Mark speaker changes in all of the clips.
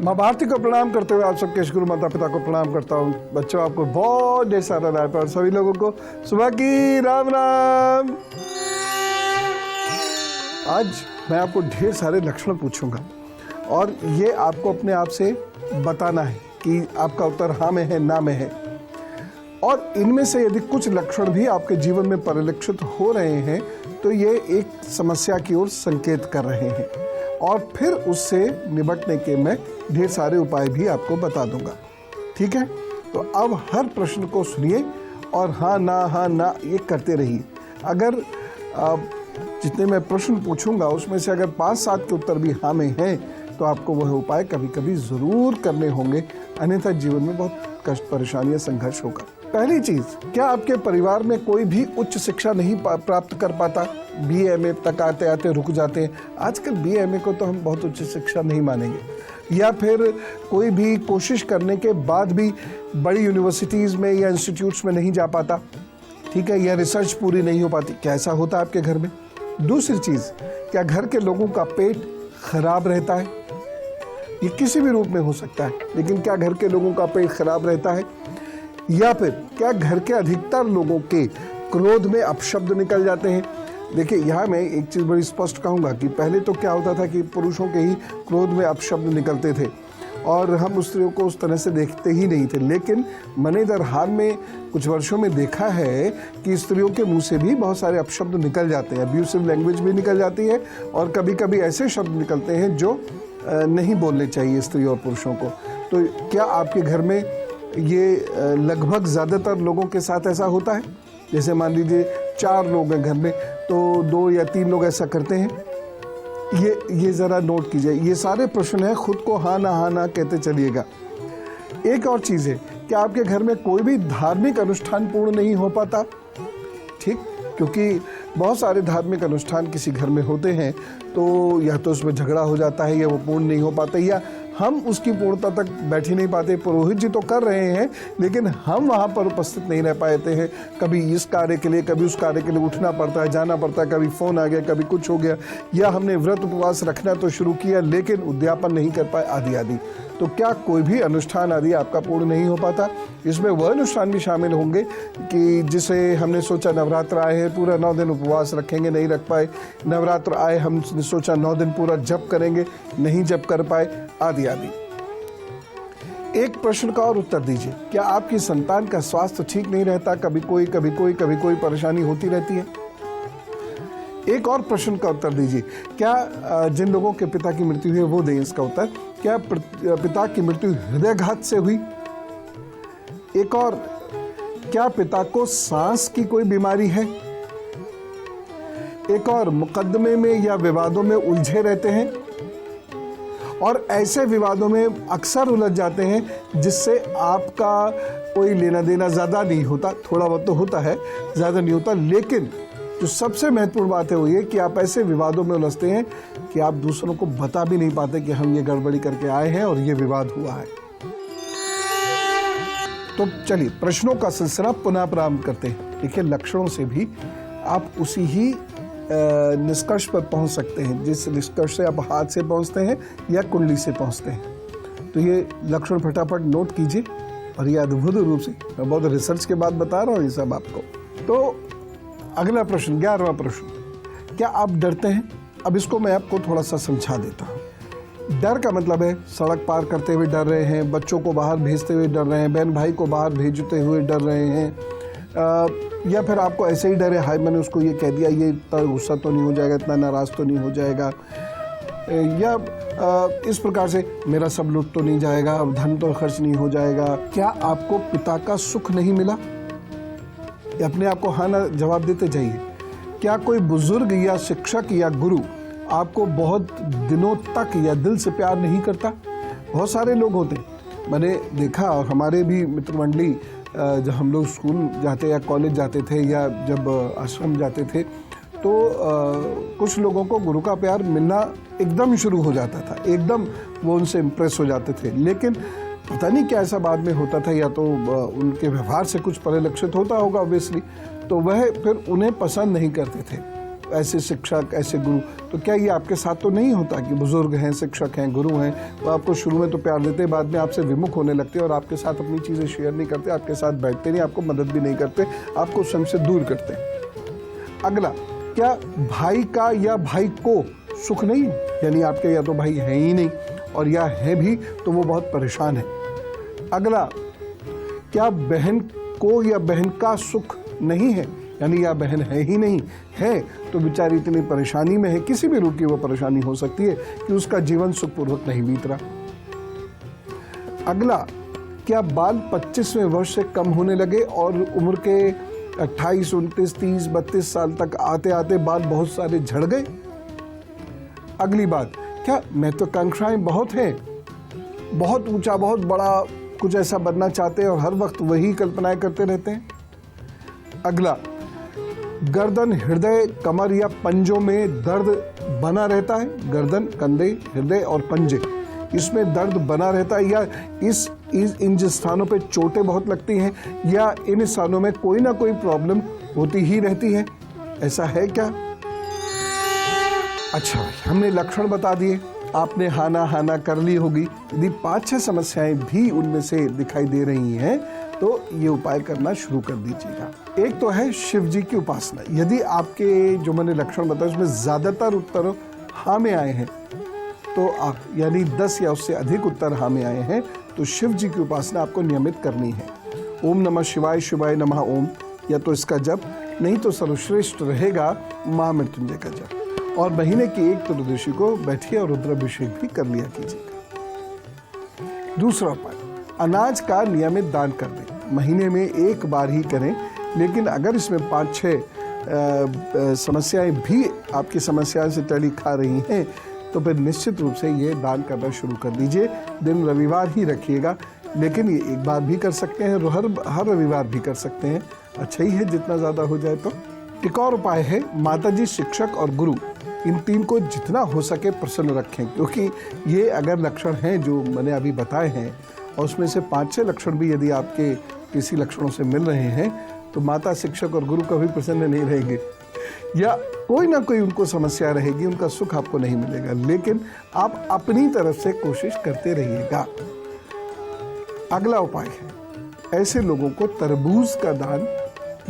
Speaker 1: माँ भारती को प्रणाम करते हुए आप सबके गुरु माता पिता को प्रणाम करता हूँ। बच्चों, आपको बहुत ढेर सारा राय और सभी लोगों को सुबह की राम राम। आज मैं आपको ढेर सारे लक्षण पूछूंगा और ये आपको अपने आप से बताना है कि आपका उत्तर हाँ में है, ना में है। और इनमें से यदि कुछ लक्षण भी आपके जीवन में परिलक्षित हो रहे हैं तो ये एक समस्या की ओर संकेत कर रहे हैं और फिर उससे निपटने के मैं ढेर सारे उपाय भी आपको बता दूंगा। ठीक है, तो अब हर प्रश्न को सुनिए और हाँ ना ये करते रहिए। अगर जितने मैं प्रश्न पूछूंगा उसमें से अगर 5-7 के उत्तर भी हाँ में हैं तो आपको वह उपाय कभी कभी ज़रूर करने होंगे, अन्यथा जीवन में बहुत कष्ट, परेशानी या संघर्ष होगा। पहली चीज़, क्या आपके परिवार में कोई भी उच्च शिक्षा नहीं प्राप्त कर पाता? BA तक आते आते रुक जाते हैं। आजकल BA को तो हम बहुत उच्च शिक्षा नहीं मानेंगे। या फिर कोई भी कोशिश करने के बाद भी बड़ी यूनिवर्सिटीज़ में या इंस्टीट्यूट्स में नहीं जा पाता, ठीक है, या रिसर्च पूरी नहीं हो पाती। क्या ऐसा होता है आपके घर में? दूसरी चीज़, क्या घर के लोगों का पेट खराब रहता है? ये किसी भी रूप में हो सकता है, लेकिन क्या घर के लोगों का पेट खराब रहता है? या फिर क्या घर के अधिकतर लोगों के क्रोध में अपशब्द निकल जाते हैं? देखिए, यहाँ मैं एक चीज़ बड़ी स्पष्ट कहूँगा कि पहले तो क्या होता था कि पुरुषों के ही क्रोध में अपशब्द निकलते थे और हम स्त्रियों को उस तरह से देखते ही नहीं थे। लेकिन मैंने इधर हाल में कुछ वर्षों में देखा है कि स्त्रियों के मुंह से भी बहुत सारे अपशब्द निकल जाते हैं, अब्यूसिव लैंग्वेज भी निकल जाती है और कभी कभी ऐसे शब्द निकलते हैं जो नहीं बोलने चाहिए स्त्री और पुरुषों को। तो क्या आपके घर में ये लगभग ज़्यादातर लोगों के साथ ऐसा होता है? जैसे मान लीजिए 4 लोग हैं घर में तो 2 या 3 लोग ऐसा करते हैं। ये ज़रा नोट कीजिए। ये सारे प्रश्न हैं, खुद को हाँ ना कहते चलिएगा। एक और चीज़ है, क्या आपके घर में कोई भी धार्मिक अनुष्ठान पूर्ण नहीं हो पाता? ठीक, क्योंकि बहुत सारे धार्मिक अनुष्ठान किसी घर में होते हैं तो या तो उसमें झगड़ा हो जाता है या वो पूर्ण नहीं हो पाता या हम उसकी पूर्णता तक बैठ ही नहीं पाते। पुरोहित जी तो कर रहे हैं लेकिन हम वहाँ पर उपस्थित नहीं रह पाते हैं। कभी इस कार्य के लिए, कभी उस कार्य के लिए उठना पड़ता है, जाना पड़ता है, कभी फ़ोन आ गया, कभी कुछ हो गया, या हमने व्रत उपवास रखना तो शुरू किया लेकिन उद्यापन नहीं कर पाए, आदि आदि। तो क्या कोई भी अनुष्ठान आदि आपका पूर्ण नहीं हो पाता? इसमें वह अनुष्ठान भी शामिल होंगे कि जिसे हमने सोचा नवरात्र आए हैं पूरा 9 दिन उपवास रखेंगे, नहीं रख पाए। नवरात्र आए, हमने सोचा 9 दिन पूरा जप करेंगे, नहीं जप कर पाए, आदि आदि। एक प्रश्न का और उत्तर दीजिए, क्या आपकी संतान का स्वास्थ्य ठीक नहीं रहता? कभी कोई परेशानी होती रहती है? एक और प्रश्न का उत्तर दीजिए, क्या जिन लोगों के पिता की मृत्यु हुई है वो दें इसका उत्तर। क्या पिता की मृत्यु हृदयघात से हुई? एक और, क्या पिता को सांस की कोई बीमारी है? एक और, मुकदमे में या विवादों में उलझे रहते हैं और ऐसे विवादों में अक्सर उलझ जाते हैं जिससे आपका कोई लेना देना ज़्यादा नहीं होता, थोड़ा बहुत तो होता है, ज़्यादा नहीं होता। लेकिन जो सबसे महत्वपूर्ण बात है वो ये कि आप ऐसे विवादों में उलझते हैं कि आप दूसरों को बता भी नहीं पाते कि हम ये गड़बड़ी करके आए हैं और ये विवाद हुआ है। तो चलिए प्रश्नों का सिलसिला पुनः प्रारंभ करते हैं। देखिए, लक्षणों से भी आप उसी ही निष्कर्ष पर पहुंच सकते हैं जिस निष्कर्ष से आप हाथ से पहुंचते हैं या कुंडली से पहुंचते हैं। तो ये लक्षण फटाफट नोट कीजिए और ये अद्भुत रूप से, मैं बहुत रिसर्च के बाद बता रहा हूँ ये सब आपको। तो अगला प्रश्न, 11वां प्रश्न, क्या आप डरते हैं? अब इसको मैं आपको थोड़ा सा समझा देता हूँ। डर का मतलब है सड़क पार करते हुए डर रहे हैं, बच्चों को बाहर भेजते हुए डर रहे हैं, बहन भाई को बाहर भेजते हुए डर रहे हैं, या फिर आपको ऐसे ही डर है, हाय मैंने उसको ये कह दिया, ये इतना गुस्सा तो नहीं हो जाएगा, इतना नाराज़ तो नहीं हो जाएगा, या इस प्रकार से मेरा सब लूट तो नहीं जाएगा, अब धन तो खर्च नहीं हो जाएगा। क्या आपको पिता का सुख नहीं मिला? अपने आप को हाँ ना जवाब देते जाइए। क्या कोई बुजुर्ग या शिक्षक या गुरु आपको बहुत दिनों तक या दिल से प्यार नहीं करता? बहुत सारे लोग होते, मैंने देखा, और हमारे भी मित्र मंडली जब हम लोग स्कूल जाते या कॉलेज जाते थे या जब आश्रम जाते थे तो कुछ लोगों को गुरु का प्यार मिलना एकदम शुरू हो जाता था, एकदम वो उनसे इम्प्रेस हो जाते थे। लेकिन पता नहीं क्या ऐसा बाद में होता था, या तो उनके व्यवहार से कुछ परिलक्षित होता होगा ऑब्वियसली, तो वह फिर उन्हें पसंद नहीं करते थे। ऐसे शिक्षक, ऐसे गुरु, तो क्या ये आपके साथ तो नहीं होता कि बुजुर्ग हैं, शिक्षक हैं, गुरु हैं, तो आपको शुरू में तो प्यार देते हैं, बाद में आपसे विमुख होने लगते हैं और आपके साथ अपनी चीज़ें शेयर नहीं करते, आपके साथ बैठते नहीं, आपको मदद भी नहीं करते, आपको स्वयं से दूर करते हैं। अगला, क्या भाई का या भाई को सुख नहीं, यानी आपके या तो भाई हैं ही नहीं और या है भी तो वो बहुत परेशान है। अगला, क्या बहन को या बहन का सुख नहीं है, यानी या बहन है ही नहीं, है तो बेचारी इतनी परेशानी में है, किसी भी रूप की वो परेशानी हो सकती है कि उसका जीवन सुखपूर्वक नहीं बीत रहा। अगला, क्या बाल 25वें वर्ष से कम होने लगे और उम्र के 28, 29, 30, 32 साल तक आते आते बाल बहुत सारे झड़ गए। अगली बात, क्या महत्वाकांक्षाएं बहुत हैं, बहुत ऊंचा, बहुत बड़ा कुछ ऐसा बनना चाहते हैं और हर वक्त वही कल्पनाएं करते रहते हैं। अगला, गर्दन, हृदय, कमर या पंजों में दर्द बना रहता है, गर्दन, कंधे, हृदय और पंजे, इसमें दर्द बना रहता है, या इन स्थानों पे चोटें बहुत लगती हैं या इन स्थानों में कोई ना कोई प्रॉब्लम होती ही रहती है, ऐसा है क्या? अच्छा, हमने लक्षण बता दिए, आपने हाना कर ली होगी। यदि 5-6 समस्याएं भी उनमें से दिखाई दे रही हैं तो ये उपाय करना शुरू कर दीजिएगा। एक तो है शिव जी की उपासना। यदि आपके जो मैंने लक्षण बताए उसमें ज़्यादातर उत्तर हाँ में आए हैं तो आप, यानी 10 या उससे अधिक उत्तर हाँ में आए हैं, तो शिव जी की उपासना आपको नियमित करनी है। ओम नमः शिवाय, शिवाय नमः ओम, या तो इसका जप, नहीं तो सर्वश्रेष्ठ रहेगा महामृत्युंजय का जप। और महीने की 1 त्रयोदशी को बैठिए और रुद्राभिषेक भी कर लिया कीजिएगा। दूसरा उपाय, अनाज का नियमित दान कर दें। महीने में 1 बार ही करें, लेकिन अगर इसमें 5-6 समस्याएं भी आपकी समस्याओं से टली खा रही हैं तो फिर निश्चित रूप से ये दान करना शुरू कर दीजिए। दिन रविवार ही रखिएगा, लेकिन ये 1 बार भी कर सकते हैं, हर रविवार भी कर सकते हैं, अच्छा ही है जितना ज़्यादा हो जाए तो। एक और उपाय है, माताजी, शिक्षक और गुरु, इन 3 को जितना हो सके प्रसन्न रखें, क्योंकि ये अगर लक्षण हैं जो मैंने अभी बताए हैं और उसमें से 5-6 लक्षण भी यदि आपके किसी लक्षणों से मिल रहे हैं तो माता, शिक्षक और गुरु कभी प्रसन्न नहीं रहेंगे, या कोई ना कोई उनको समस्या रहेगी, उनका सुख आपको नहीं मिलेगा। लेकिन आप अपनी तरफ से कोशिश करते रहिएगा। अगला उपाय है, ऐसे लोगों को तरबूज का दान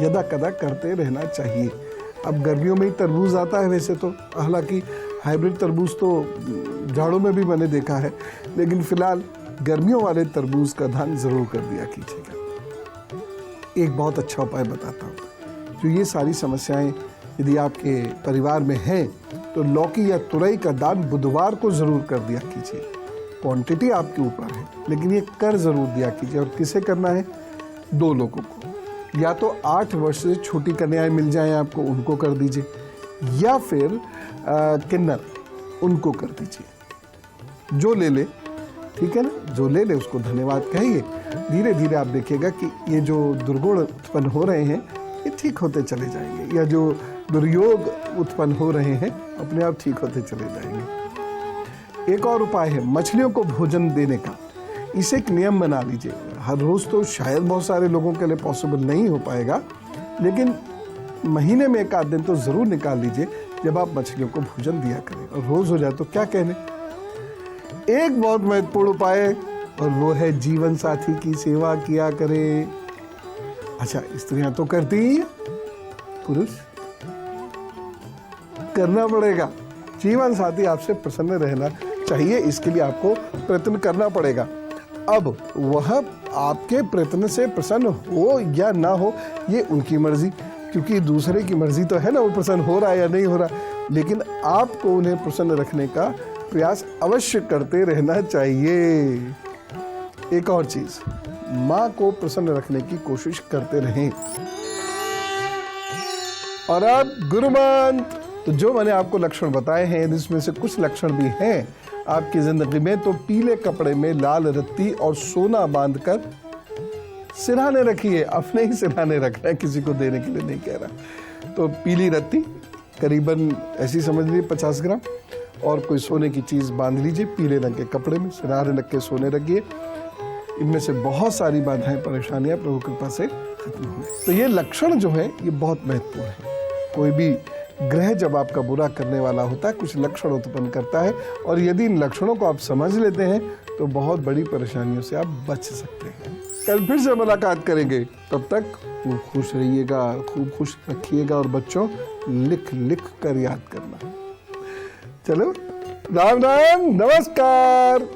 Speaker 1: यदा कदा करते रहना चाहिए। अब गर्मियों में ही तरबूज आता है वैसे तो, हालांकि हाइब्रिड तरबूज तो जाड़ों में भी मैंने देखा है, लेकिन फिलहाल गर्मियों वाले तरबूज का दान जरूर कर दिया कीजिएगा। एक बहुत अच्छा उपाय बताता हूँ, जो ये सारी समस्याएं यदि आपके परिवार में हैं तो लौकी या तुरई का दान बुधवार को जरूर कर दिया कीजिए। क्वांटिटी आपके ऊपर है, लेकिन ये कर जरूर दिया कीजिए। और किसे करना है? 2 लोगों को, या तो 8 वर्ष से छोटी कन्याएं मिल जाएं आपको, उनको कर दीजिए, या फिर किन्नर, उनको कर दीजिए। जो ले ले, ठीक है ना, जो ले ले उसको धन्यवाद कहिए। धीरे धीरे आप देखिएगा कि ये जो दुर्गुण उत्पन्न हो रहे हैं ये ठीक होते चले जाएंगे, या जो दुर्योग उत्पन्न हो रहे हैं अपने आप ठीक होते चले जाएंगे। एक और उपाय है मछलियों को भोजन देने का। इसे एक नियम बना लीजिए। हर रोज़ तो शायद बहुत सारे लोगों के लिए पॉसिबल नहीं हो पाएगा, लेकिन महीने में 1 आध दिन तो ज़रूर निकाल लीजिए जब आप मछलियों को भोजन दिया करें। और रोज़ हो जाए तो क्या कहने। एक बहुत महत्वपूर्ण उपाय और वो है जीवन साथी की सेवा किया करें। अच्छा, स्त्रियां तो करती ही हैं, पुरुष करना पड़ेगा। जीवन साथी आपसे प्रसन्न रहना चाहिए, इसके लिए आपको प्रयत्न करना पड़ेगा। अब वह आपके प्रयत्न से प्रसन्न हो या ना हो ये उनकी मर्जी, क्योंकि दूसरे की मर्जी तो है ना वो प्रसन्न हो रहा है या नहीं हो रहा, लेकिन आपको उन्हें प्रसन्न रखने का प्रयास अवश्य करते रहना चाहिए। एक और चीज, माँ को प्रसन्न रखने की कोशिश करते रहें। और अब गुरु मंत्र, तो जो मैंने आपको लक्षण बताए हैं, यदि इसमें से कुछ लक्षण भी हैं आपकी जिंदगी में, तो पीले कपड़े में लाल रत्ती और सोना बांधकर सिरहाने रखिए। अपने ही सिरहाने रखना है, किसी को देने के लिए नहीं कह रहा। तो पीली रत्ती करीबन ऐसी समझ लीजिए 50 ग्राम, और कोई सोने की चीज बांध लीजिए पीले रंग के कपड़े में, सिरहाने रख के सोने रखिए। इनमें से बहुत सारी बाधाएं, परेशानियां प्रभु कृपा से खत्म हुई। तो ये लक्षण जो है ये बहुत महत्वपूर्ण है। कोई भी ग्रह जब आपका बुरा करने वाला होता है कुछ लक्षण उत्पन्न करता है, और यदि इन लक्षणों को आप समझ लेते हैं तो बहुत बड़ी परेशानियों से आप बच सकते हैं। कल फिर से मुलाकात करेंगे, तब तक खूब खुश रहिएगा, खूब खुश रखिएगा, और बच्चों लिख लिख कर याद करना है। चलो, राम राम, नमस्कार।